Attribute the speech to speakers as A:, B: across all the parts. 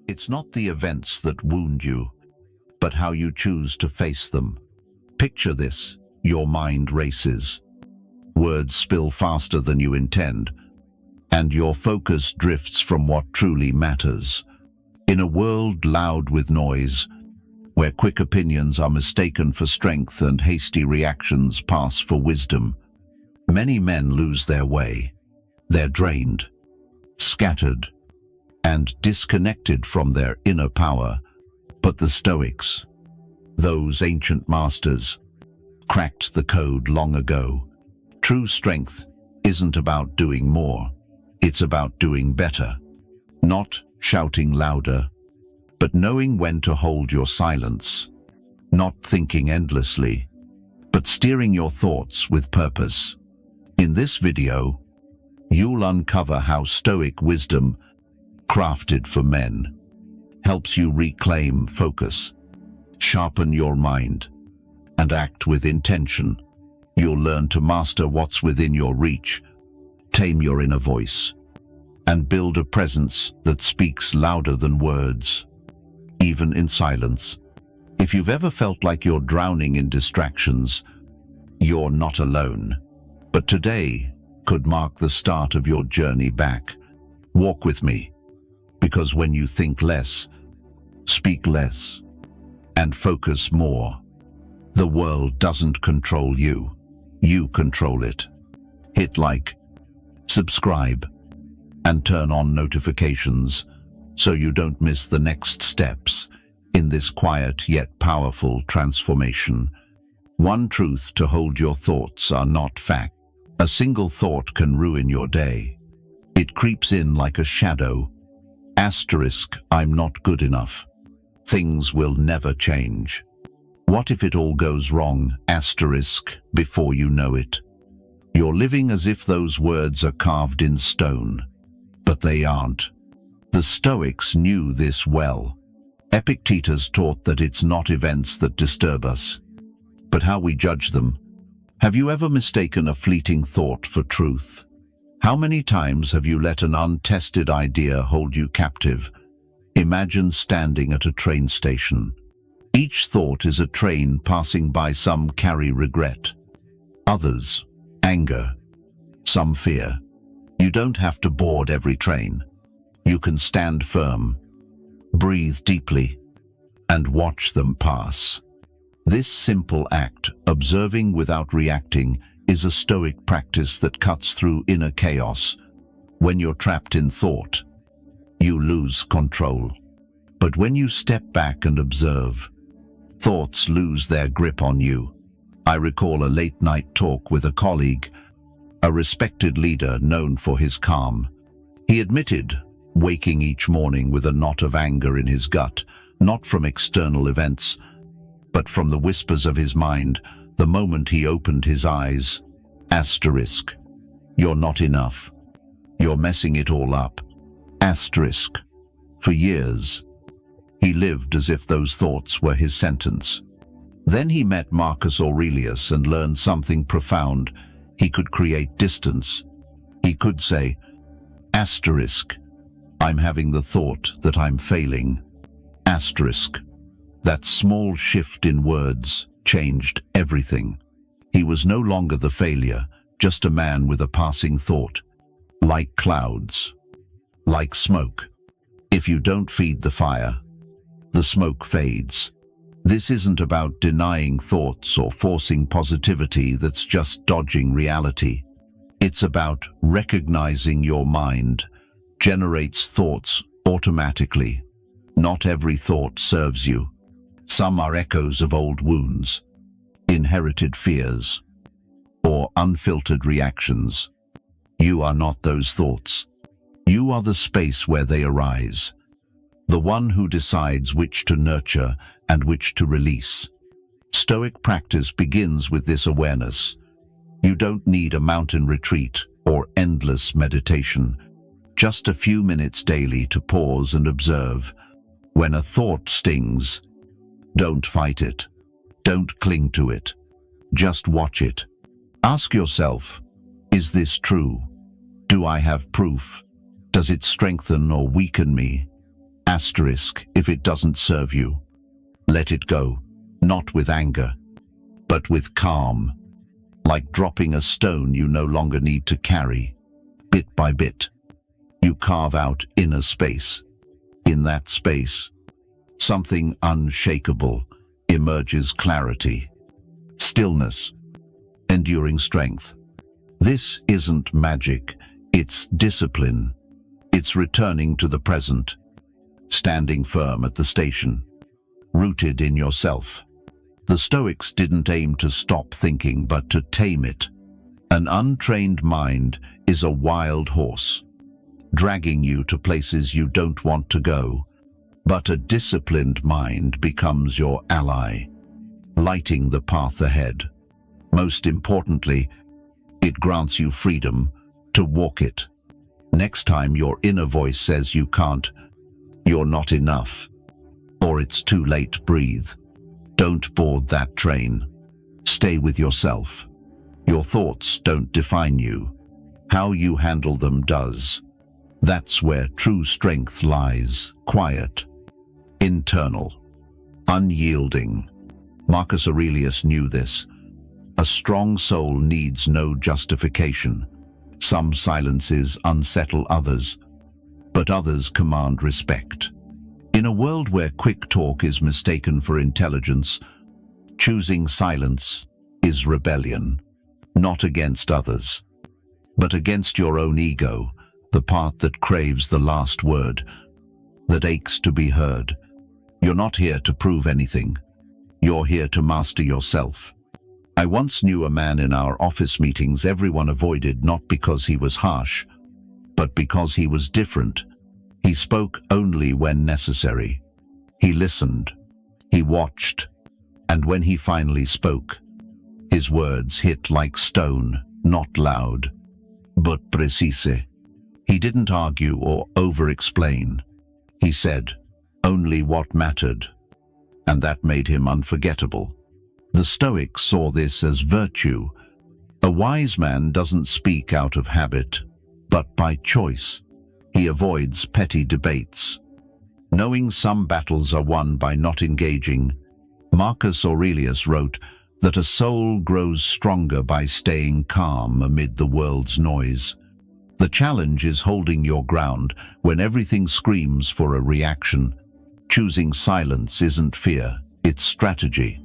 A: It's not the events that wound you, but how you choose to face them. Picture this: your mind races. Words spill faster than you intend, and your focus drifts from what truly matters. In a world loud with noise, where quick opinions are mistaken for strength and hasty reactions pass for wisdom, many men lose their way. They're drained, scattered, and disconnected from their inner power. But the Stoics, those ancient masters, cracked the code long ago. True strength isn't about doing more, it's about doing better. Not shouting louder, but knowing when to hold your silence. Not thinking endlessly, but steering your thoughts with purpose. In this video, you'll uncover how Stoic wisdom, crafted for men, helps you reclaim focus, sharpen your mind, and act with intention. You'll learn to master what's within your reach, tame your inner voice, and build a presence that speaks louder than words, even in silence. If you've ever felt like you're drowning in distractions, you're not alone. But today could mark the start of your journey back. Walk with me, because when you think less, speak less, and focus more, the world doesn't control you. You control it. Hit like, subscribe, and turn on notifications so you don't miss the next steps in this quiet yet powerful transformation. One truth to hold: your thoughts are not fact. A single thought can ruin your day. It creeps in like a shadow. Asterisk, I'm not good enough. Things will never change. What if it all goes wrong? Asterisk, before you know it, you're living as if those words are carved in stone. But they aren't. The Stoics knew this well. Epictetus taught that it's not events that disturb us, but how we judge them. Have you ever mistaken a fleeting thought for truth? How many times have you let an untested idea hold you captive? Imagine standing at a train station. Each thought is a train passing by. Some carry regret, others anger, some fear. You don't have to board every train. You can stand firm, breathe deeply, and watch them pass. This simple act, observing without reacting, is a Stoic practice that cuts through inner chaos. When you're trapped in thought, you lose control. But when you step back and observe, thoughts lose their grip on you. I recall a late-night talk with a colleague, a respected leader known for his calm. He admitted waking each morning with a knot of anger in his gut, not from external events, but from the whispers of his mind the moment he opened his eyes. Asterisk, you're not enough. You're messing it all up. Asterisk. For years, he lived as if those thoughts were his sentence. Then he met Marcus Aurelius and learned something profound. He could create distance. He could say, asterisk, I'm having the thought that I'm failing. Asterisk. That small shift in words changed everything. He was no longer the failure, just a man with a passing thought. Like clouds, like smoke. If you don't feed the fire, the smoke fades. This isn't about denying thoughts or forcing positivity that's just dodging reality. It's about recognizing your mind generates thoughts automatically. Not every thought serves you. Some are echoes of old wounds, inherited fears, or unfiltered reactions. You are not those thoughts. You are the space where they arise, the one who decides which to nurture and which to release. Stoic practice begins with this awareness. You don't need a mountain retreat or endless meditation, just a few minutes daily to pause and observe. When a thought stings, don't fight it. Don't cling to it. Just watch it. Ask yourself, is this true? Do I have proof? Does it strengthen or weaken me? Asterisk, if it doesn't serve you, let it go, not with anger, but with calm, like dropping a stone you no longer need to carry. Bit by bit, you carve out inner space. In that space, something unshakable emerges: clarity, stillness, enduring strength. This isn't magic, it's discipline. It's returning to the present, standing firm at the station, rooted in yourself. The Stoics didn't aim to stop thinking, but to tame it. An untrained mind is a wild horse, dragging you to places you don't want to go. But a disciplined mind becomes your ally, lighting the path ahead. Most importantly, it grants you freedom to walk it. Next time your inner voice says you can't, you're not enough, or it's too late, breathe. Don't board that train. Stay with yourself. Your thoughts don't define you. How you handle them does. That's where true strength lies: quiet, internal, unyielding. Marcus Aurelius knew this. A strong soul needs no justification. Some silences unsettle others, but others command respect. In a world where quick talk is mistaken for intelligence, choosing silence is rebellion, not against others, but against your own ego, the part that craves the last word, that aches to be heard. You're not here to prove anything. You're here to master yourself. I once knew a man in our office meetings everyone avoided, not because he was harsh, but because he was different. He spoke only when necessary. He listened. He watched. And when he finally spoke, his words hit like stone, not loud, but precise. He didn't argue or over-explain. He said only what mattered, and that made him unforgettable. The Stoics saw this as virtue. A wise man doesn't speak out of habit, but by choice. He avoids petty debates, knowing some battles are won by not engaging. Marcus Aurelius wrote that a soul grows stronger by staying calm amid the world's noise. The challenge is holding your ground when everything screams for a reaction. Choosing silence isn't fear, it's strategy.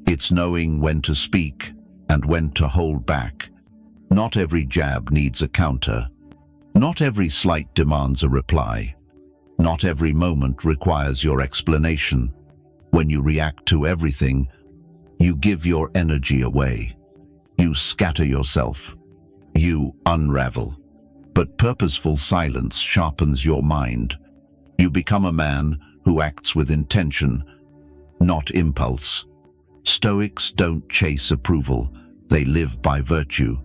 A: It's knowing when to speak and when to hold back. Not every jab needs a counter. Not every slight demands a reply. Not every moment requires your explanation. When you react to everything, you give your energy away. You scatter yourself. You unravel. But purposeful silence sharpens your mind. You become a man who acts with intention, not impulse. Stoics don't chase approval, they live by virtue.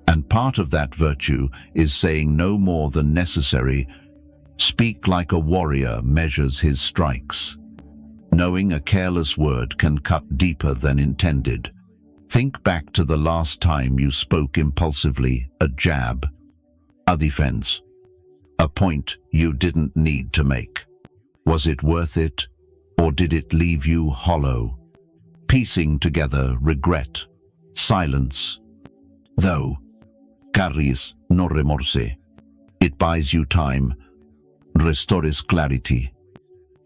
A: And part of that virtue is saying no more than necessary. Speak like a warrior measures his strikes. Knowing a careless word can cut deeper than intended. Think back to the last time you spoke impulsively: a jab, a defense, a point you didn't need to make. Was it worth it, or did it leave you hollow? Piecing together regret, silence, though, carries no remorse. It buys you time, restores clarity,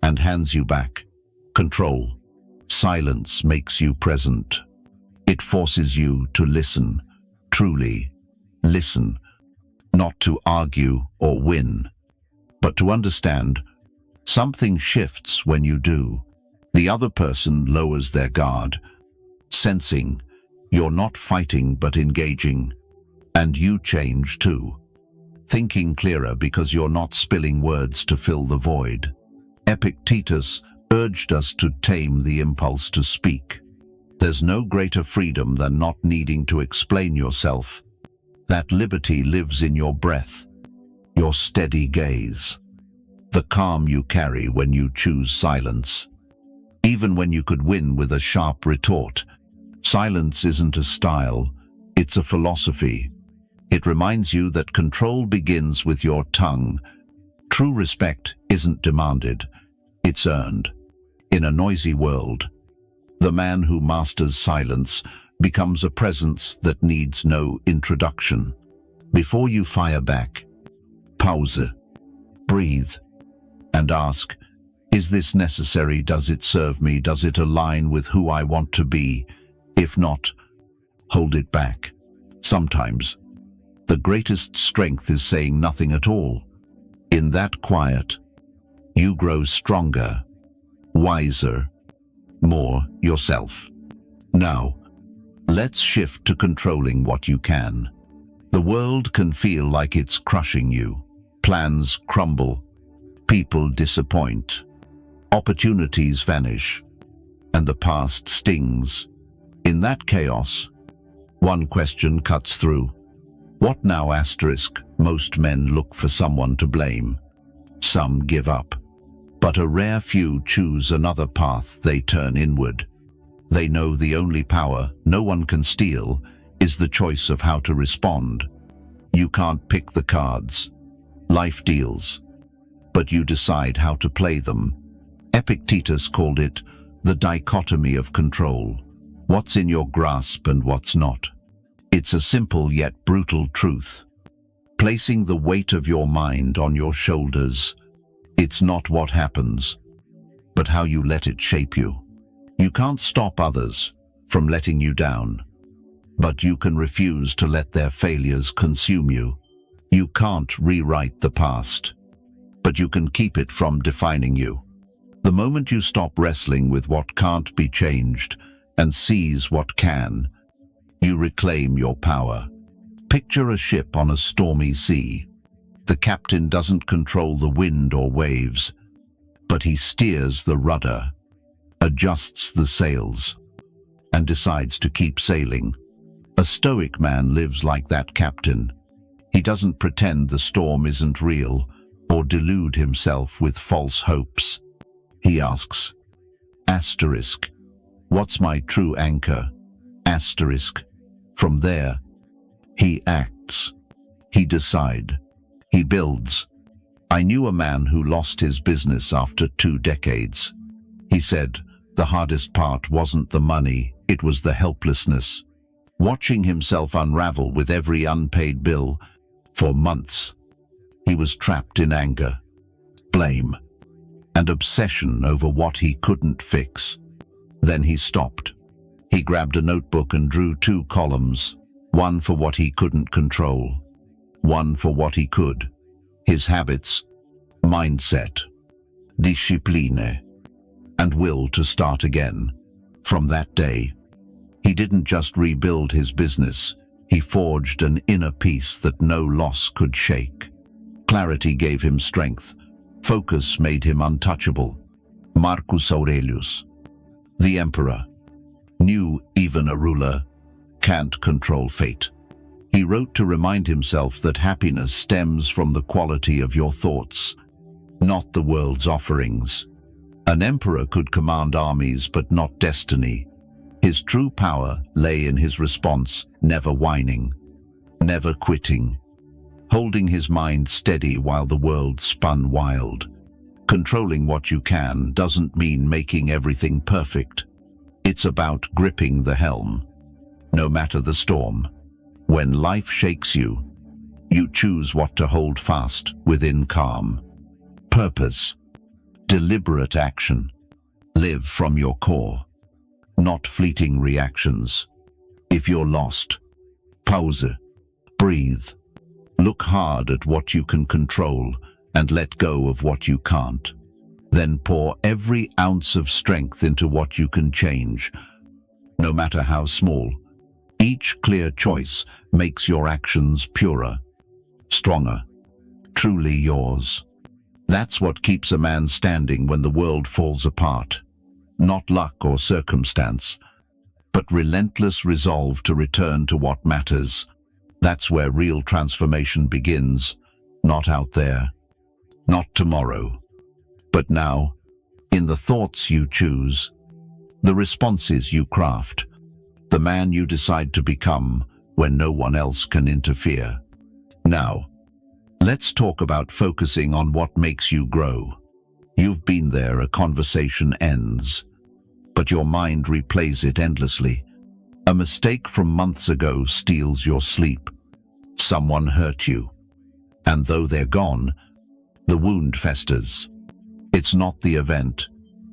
A: and hands you back control. Silence makes you present. It forces you to listen, truly listen, not to argue or win, but to understand. Something shifts when you do. The other person lowers their guard, sensing you're not fighting but engaging. And you change too, thinking clearer because you're not spilling words to fill the void. Epictetus urged us to tame the impulse to speak. There's no greater freedom than not needing to explain yourself. That liberty lives in your breath, your steady gaze, the calm you carry when you choose silence. Even when you could win with a sharp retort, silence isn't a style, it's a philosophy. It reminds you that control begins with your tongue, True respect isn't demanded, it's earned. In a noisy world, the man who masters silence becomes a presence that needs no introduction. Before you fire back, pause, breathe, and ask, is this necessary? Does it serve me? Does it align with who I want to be? If not, hold it back. Sometimes, the greatest strength is saying nothing at all. In that quiet, you grow stronger, wiser, more yourself. Now, let's shift to controlling what you can. The world can feel like it's crushing you. Plans crumble, people disappoint, opportunities vanish, and the past stings. In that chaos, one question cuts through. What now? Most men look for someone to blame. Some give up. But a rare few choose another path. They turn inward. They know the only power no one can steal is the choice of how to respond. You can't pick the cards life deals, but you decide how to play them. Epictetus called it the dichotomy of control. What's in your grasp and what's not. It's a simple yet brutal truth. Placing the weight of your mind on your shoulders. It's not what happens, but how you let it shape you. You can't stop others from letting you down, but you can refuse to let their failures consume you. You can't rewrite the past, but you can keep it from defining you. The moment you stop wrestling with what can't be changed and seize what can, you reclaim your power. Picture a ship on a stormy sea. The captain doesn't control the wind or waves, but he steers the rudder, adjusts the sails, and decides to keep sailing. A Stoic man lives like that captain. He doesn't pretend the storm isn't real or delude himself with false hopes. He asks, what's my true anchor? From there, he acts. He decides. He builds. I knew a man who lost his business after 2 decades. He said, the hardest part wasn't the money, it was the helplessness. Watching himself unravel with every unpaid bill. For months, he was trapped in anger, blame, and obsession over what he couldn't fix. Then he stopped. He grabbed a notebook and drew 2 columns, one for what he couldn't control, one for what he could. His habits, mindset, discipline, and will to start again. From that day, he didn't just rebuild his business, he forged an inner peace that no loss could shake. Clarity gave him strength. Focus made him untouchable. Marcus Aurelius, the emperor, knew even a ruler can't control fate. He wrote to remind himself that happiness stems from the quality of your thoughts, not the world's offerings. An emperor could command armies, but not destiny. His true power lay in his response, never whining, never quitting, holding his mind steady while the world spun wild. Controlling what you can doesn't mean making everything perfect. It's about gripping the helm, no matter the storm. When life shakes you, you choose what to hold fast within calm. Purpose, deliberate action. Live from your core, not fleeting reactions. If you're lost, pause, breathe, look hard at what you can control and let go of what you can't. Then pour every ounce of strength into what you can change, no matter how small. Each clear choice makes your actions purer, stronger, truly yours. That's what keeps a man standing when the world falls apart. Not luck or circumstance, but relentless resolve to return to what matters. That's where real transformation begins, not out there, not tomorrow, but now, in the thoughts you choose, the responses you craft, the man you decide to become when no one else can interfere. Now, Let's talk about focusing on what makes you grow. You've been there, a conversation ends, but your mind replays it endlessly. A mistake from months ago steals your sleep. Someone hurt you, and though they're gone, the wound festers. It's not the event,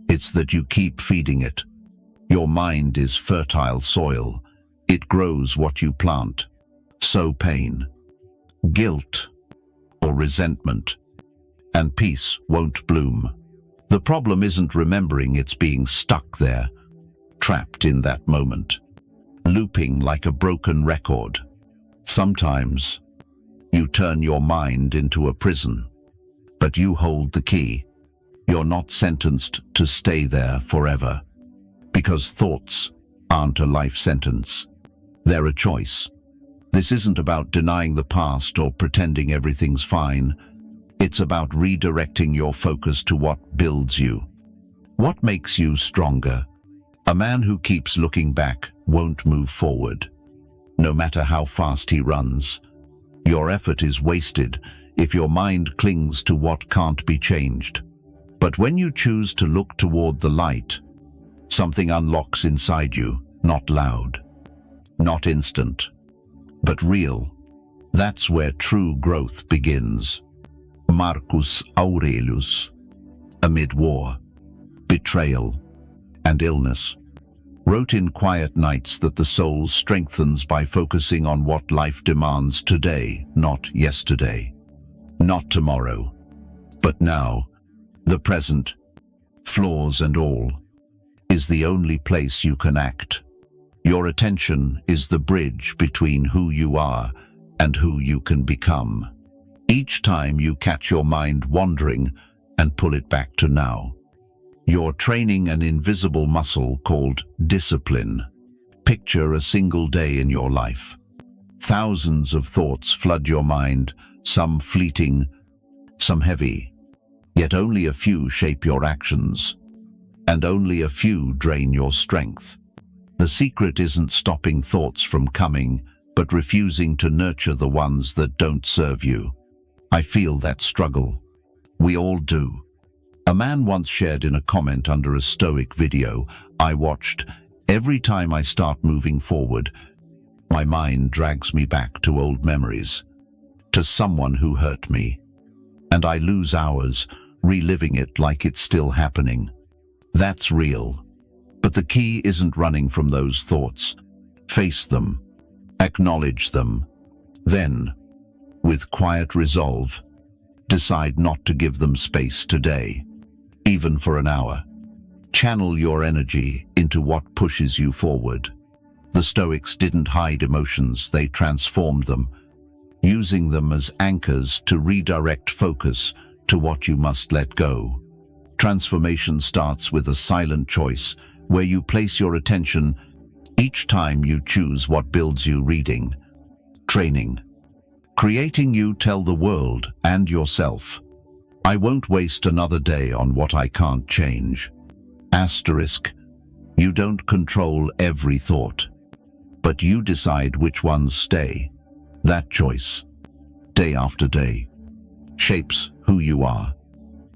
A: it's that you keep feeding it. Your mind is fertile soil. It grows what you plant. Sow pain, guilt, or resentment, and peace won't bloom. The problem isn't remembering, it's being stuck there, trapped in that moment, looping like a broken record. Sometimes you turn your mind into a prison, but you hold the key. You're not sentenced to stay there forever, because thoughts aren't a life sentence. They're a choice. This isn't about denying the past or pretending everything's fine. It's about redirecting your focus to what builds you. What makes you stronger? A man who keeps looking back won't move forward, no matter how fast he runs. Your effort is wasted if your mind clings to what can't be changed. But when you choose to look toward the light, something unlocks inside you, not loud, not instant, but real. That's where true growth begins. Marcus Aurelius, amid war, betrayal, and illness, wrote in quiet nights that the soul strengthens by focusing on what life demands today, not yesterday, not tomorrow, but now. The present, flaws and all, is the only place you can act. Your attention is the bridge between who you are and who you can become. Each time you catch your mind wandering and pull it back to now, you're training an invisible muscle called discipline. Picture a single day in your life. Thousands of thoughts flood your mind, some fleeting, some heavy. Yet only a few shape your actions, and only a few drain your strength. The secret isn't stopping thoughts from coming, but refusing to nurture the ones that don't serve you. I feel that struggle. We all do. A man once shared in a comment under a Stoic video I watched, "Every time I start moving forward, my mind drags me back to old memories, to someone who hurt me, and I lose hours reliving it like it's still happening." That's real. But the key isn't running from those thoughts. Face them. Acknowledge them. Then, with quiet resolve, decide not to give them space today, even for an hour. Channel your energy into what pushes you forward. The Stoics didn't hide emotions, they transformed them, using them as anchors to redirect focus to what you must let go. Transformation starts with a silent choice, where you place your attention each time you choose what builds you. Reading, training, creating you tell the world and yourself, "I won't waste another day on what I can't change." Asterisk, you don't control every thought, but you decide which ones stay. That choice, day after day, shapes who you are,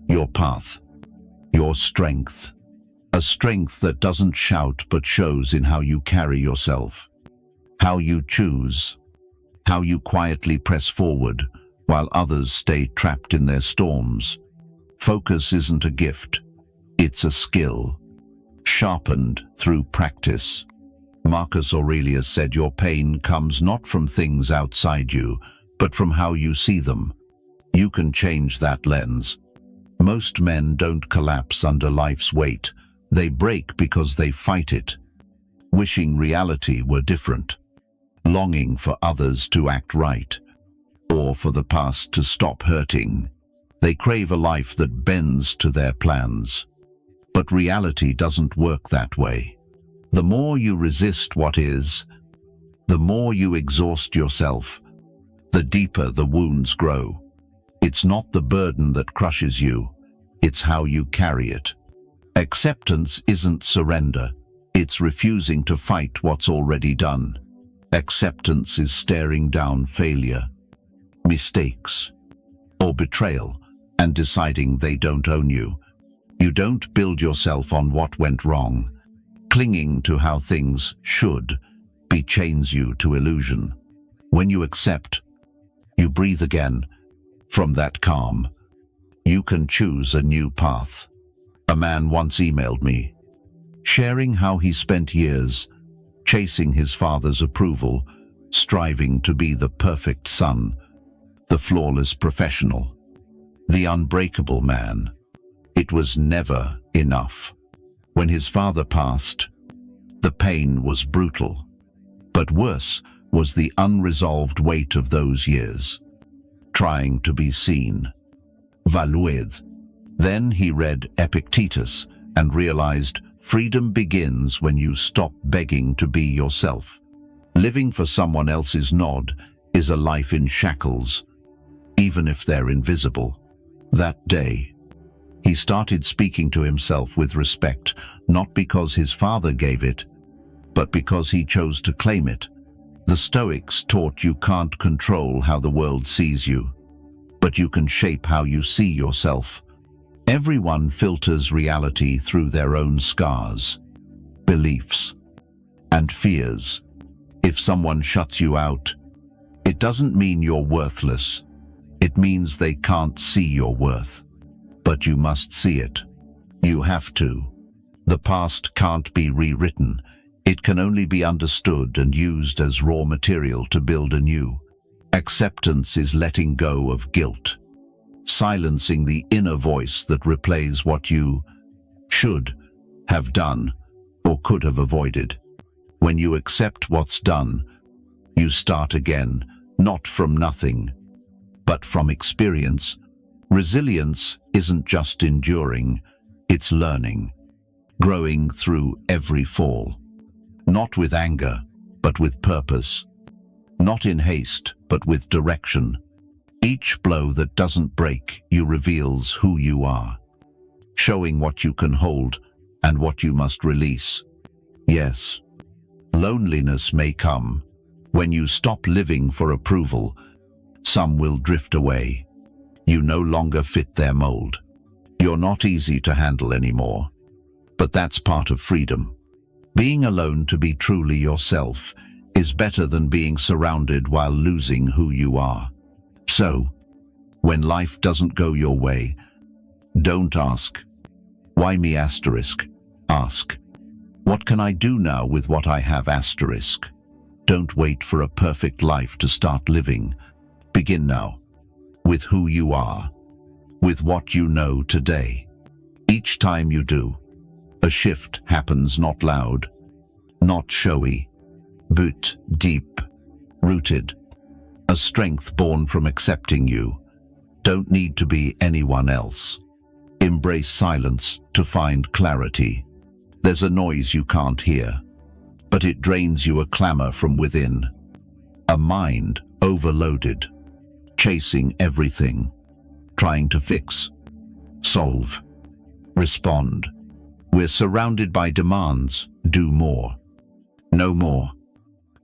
A: your path, your strength. A strength that doesn't shout but shows in how you carry yourself, how you choose, how you quietly press forward while others stay trapped in their storms. Focus isn't a gift, it's a skill, sharpened through practice. Marcus Aurelius said your pain comes not from things outside you, but from how you see them. You can change that lens. Most men don't collapse under life's weight. They break because they fight it, wishing reality were different, longing for others to act right, or for the past to stop hurting. They crave a life that bends to their plans. But reality doesn't work that way. The more you resist what is, the more you exhaust yourself, the deeper the wounds grow. It's not the burden that crushes you, it's how you carry it. Acceptance isn't surrender, it's refusing to fight what's already done. Acceptance is staring down failure, mistakes, or betrayal, and deciding they don't own you. You don't build yourself on what went wrong. Clinging to how things should be chains you to illusion. When you accept, you breathe again. From that calm, you can choose a new path. A man once emailed me, sharing how he spent years chasing his father's approval, striving to be the perfect son, the flawless professional, the unbreakable man. It was never enough. When his father passed, the pain was brutal. But worse was the unresolved weight of those years, trying to be seen, valued. Then he read Epictetus and realized freedom begins when you stop begging to be yourself. Living for someone else's nod is a life in shackles, even if they're invisible. That day, he started speaking to himself with respect, not because his father gave it, but because he chose to claim it. The Stoics taught you can't control how the world sees you, but you can shape how you see yourself. Everyone filters reality through their own scars, beliefs, and fears. If someone shuts you out, it doesn't mean you're worthless. It means they can't see your worth. But you must see it. You have to. The past can't be rewritten. It can only be understood and used as raw material to build anew. Acceptance is letting go of guilt, silencing the inner voice that replays what you should have done or could have avoided. When you accept what's done, you start again, not from nothing, but from experience. Resilience isn't just enduring, it's learning, growing through every fall. Not with anger, but with purpose. Not in haste, but with direction. Each blow that doesn't break you reveals who you are, showing what you can hold and what you must release. Yes, loneliness may come. When you stop living for approval, some will drift away. You no longer fit their mold. You're not easy to handle anymore. But that's part of freedom. Being alone to be truly yourself is better than being surrounded while losing who you are. So, when life doesn't go your way, don't ask, "Why me?" Ask, "What can I do now with what I have?" Don't wait for a perfect life to start living. Begin now, with who you are, with what you know today. Each time you do, a shift happens, not loud, not showy, but deep, rooted. A strength born from accepting you. Don't need to be anyone else. Embrace silence to find clarity. There's a noise you can't hear, but it drains you, a clamor from within. A mind overloaded, chasing everything, trying to fix, solve, respond. We're surrounded by demands. Do more. No more.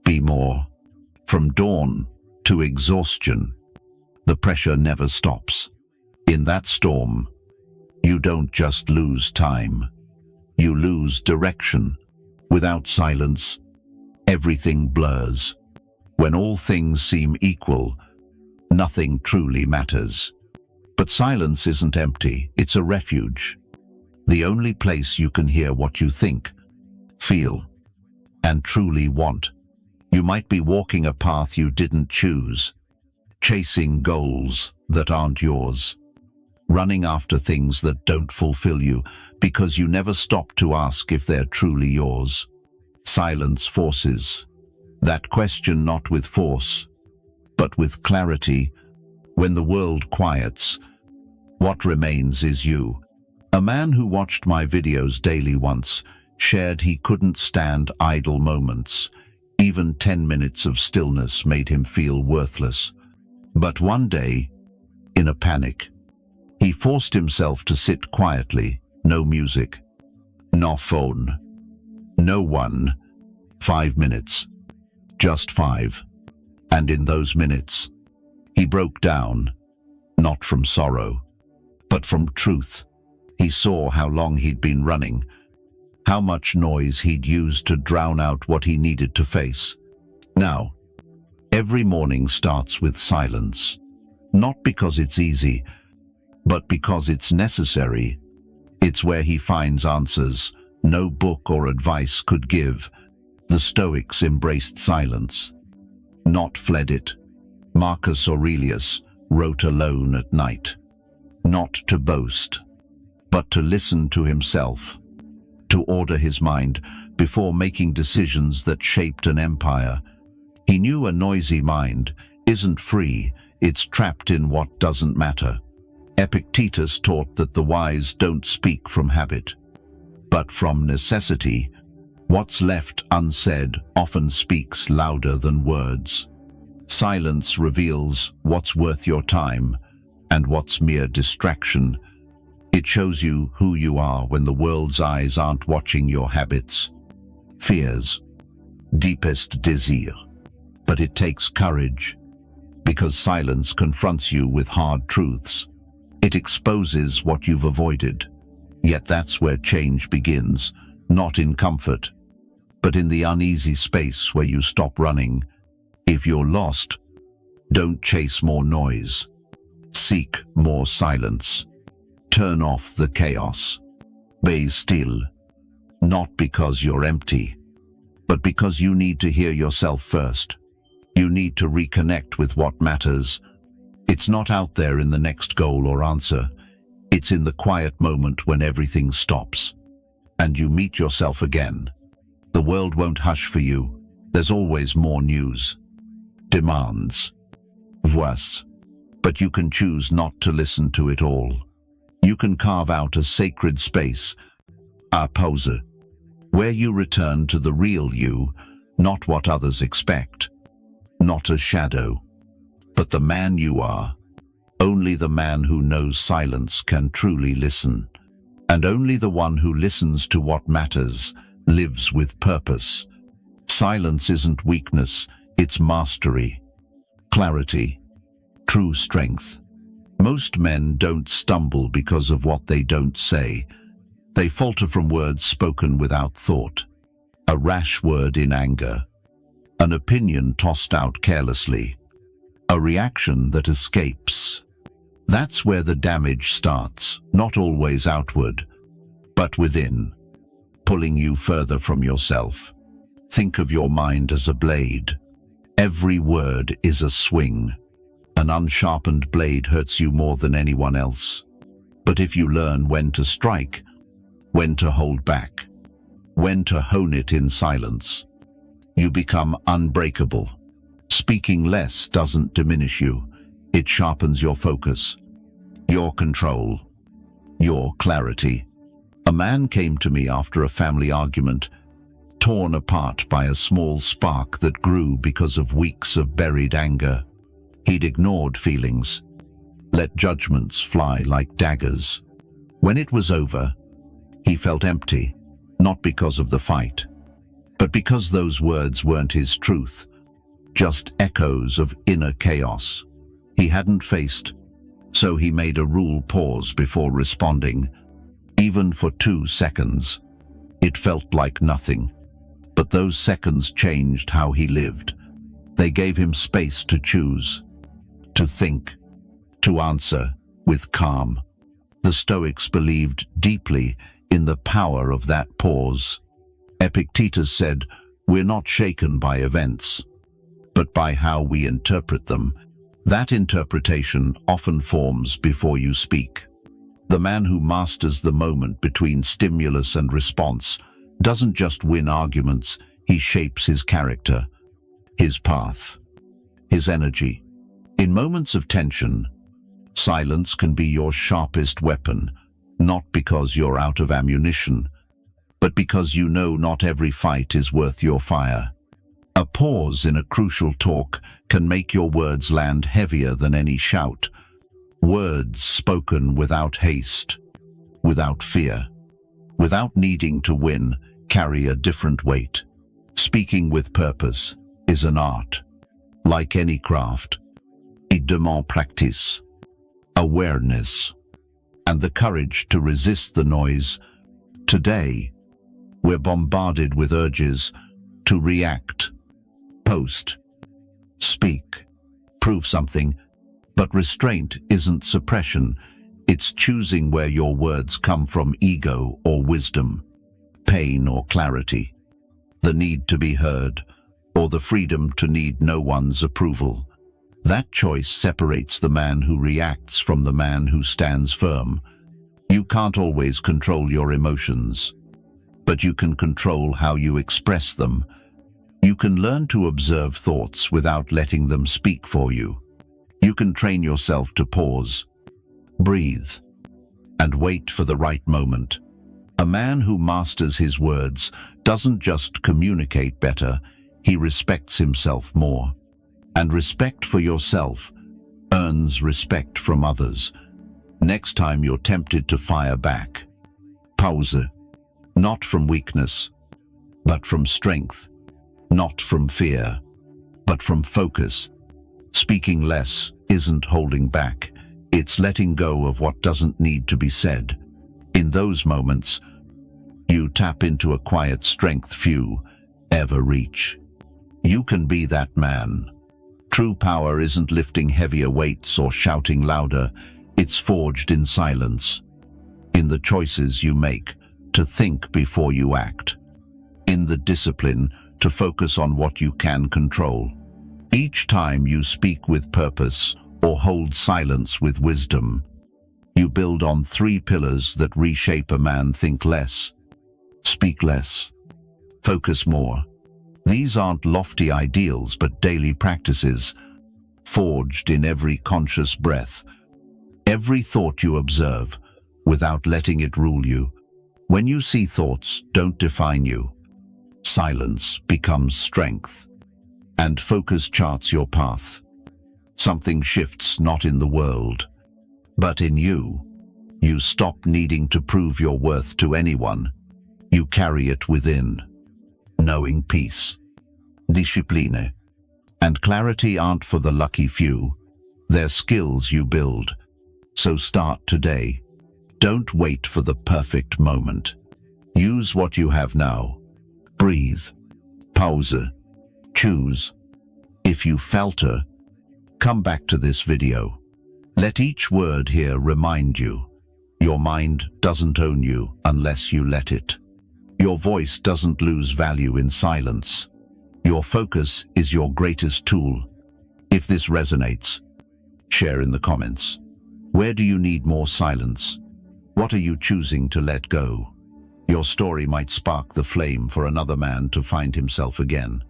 A: Be more. From dawn to exhaustion, the pressure never stops. In that storm, you don't just lose time. You lose direction. Without silence, everything blurs. When all things seem equal, nothing truly matters. But silence isn't empty, it's a refuge. The only place you can hear what you think, feel, and truly want. You might be walking a path you didn't choose, chasing goals that aren't yours, running after things that don't fulfill you because you never stop to ask if they're truly yours. Silence forces that question, not with force, but with clarity. When the world quiets, what remains is you. A man who watched my videos daily once shared he couldn't stand idle moments. Even 10 minutes of stillness made him feel worthless. But one day, in a panic, he forced himself to sit quietly. No music, no phone, no one. 5 minutes, just 5. And in those minutes, he broke down, not from sorrow, but from truth. He saw how long he'd been running, how much noise he'd used to drown out what he needed to face. Now, every morning starts with silence, not because it's easy, but because it's necessary. It's where he finds answers no book or advice could give. The Stoics embraced silence, not fled it. Marcus Aurelius wrote alone at night, not to boast, but to listen to himself, to order his mind before making decisions that shaped an empire. He knew a noisy mind isn't free, it's trapped in what doesn't matter. Epictetus taught that the wise don't speak from habit, but from necessity. What's left unsaid often speaks louder than words. Silence reveals what's worth your time and what's mere distraction. It shows you who you are when the world's eyes aren't watching your habits, fears, deepest desire. But it takes courage, because silence confronts you with hard truths. It exposes what you've avoided. Yet that's where change begins, not in comfort, but in the uneasy space where you stop running. If you're lost, don't chase more noise. Seek more silence. Turn off the chaos. Be still, not because you're empty, but because you need to hear yourself first. You need to reconnect with what matters. It's not out there in the next goal or answer. It's in the quiet moment when everything stops, and you meet yourself again. The world won't hush for you. There's always more news, demands, voice. But you can choose not to listen to it all. You can carve out a sacred space, a pause, where you return to the real you, not what others expect, not a shadow, but the man you are. Only the man who knows silence can truly listen, and only the one who listens to what matters lives with purpose. Silence isn't weakness, it's mastery, clarity, true strength. Most men don't stumble because of what they don't say. They falter from words spoken without thought, a rash word in anger, an opinion tossed out carelessly, a reaction that escapes. That's where the damage starts, not always outward, but within, pulling you further from yourself. Think of your mind as a blade. Every word is a swing. An unsharpened blade hurts you more than anyone else. But if you learn when to strike, when to hold back, when to hone it in silence, you become unbreakable. Speaking less doesn't diminish you. It sharpens your focus, your control, your clarity. A man came to me after a family argument, torn apart by a small spark that grew because of weeks of buried anger. He'd ignored feelings, let judgments fly like daggers. When it was over, he felt empty, not because of the fight, but because those words weren't his truth, just echoes of inner chaos he hadn't faced. So he made a rule pause before responding, even for 2 seconds. It felt like nothing, but those seconds changed how he lived. They gave him space to choose, to think, to answer with calm. The Stoics believed deeply in the power of that pause. Epictetus said, "We're not shaken by events, but by how we interpret them." That interpretation often forms before you speak. The man who masters the moment between stimulus and response doesn't just win arguments, he shapes his character, his path, his energy. In moments of tension, silence can be your sharpest weapon, not because you're out of ammunition, but because you know not every fight is worth your fire. A pause in a crucial talk can make your words land heavier than any shout. Words spoken without haste, without fear, without needing to win, carry a different weight. Speaking with purpose is an art. Like any craft, it demands practice. awareness, and the courage to resist the noise. Today, we're bombarded with urges to react, post, speak, prove something, but restraint isn't suppression. It's choosing where your words come from: ego or wisdom, pain or clarity, the need to be heard, or the freedom to need no one's approval. That choice separates the man who reacts from the man who stands firm. You can't always control your emotions, but you can control how you express them. You can learn to observe thoughts without letting them speak for you. You can train yourself to pause, breathe, and wait for the right moment. A man who masters his words doesn't just communicate better, he respects himself more. And respect for yourself earns respect from others. Next time you're tempted to fire back, pause. Not from weakness, but from strength. Not from fear, but from focus. Speaking less isn't holding back. It's letting go of what doesn't need to be said. In those moments, you tap into a quiet strength few ever reach. You can be that man. True power isn't lifting heavier weights or shouting louder. It's forged in silence, in the choices you make to think before you act, in the discipline to focus on what you can control. Each time you speak with purpose or hold silence with wisdom, you build on 3 pillars that reshape a man: think less, speak less, focus more. These aren't lofty ideals, but daily practices, forged in every conscious breath, every thought you observe, without letting it rule you. When you see thoughts don't define you, silence becomes strength, and focus charts your path. Something shifts not in the world, but in you. You stop needing to prove your worth to anyone. You carry it within. Knowing peace, discipline, and clarity aren't for the lucky few. They're skills you build. So start today. Don't wait for the perfect moment. Use what you have now. Breathe, pause, choose. If you falter, come back to this video. Let each word here remind you. Your mind doesn't own you unless you let it. Your voice doesn't lose value in silence. Your focus is your greatest tool. If this resonates, share in the comments. Where do you need more silence? What are you choosing to let go? Your story might spark the flame for another man to find himself again.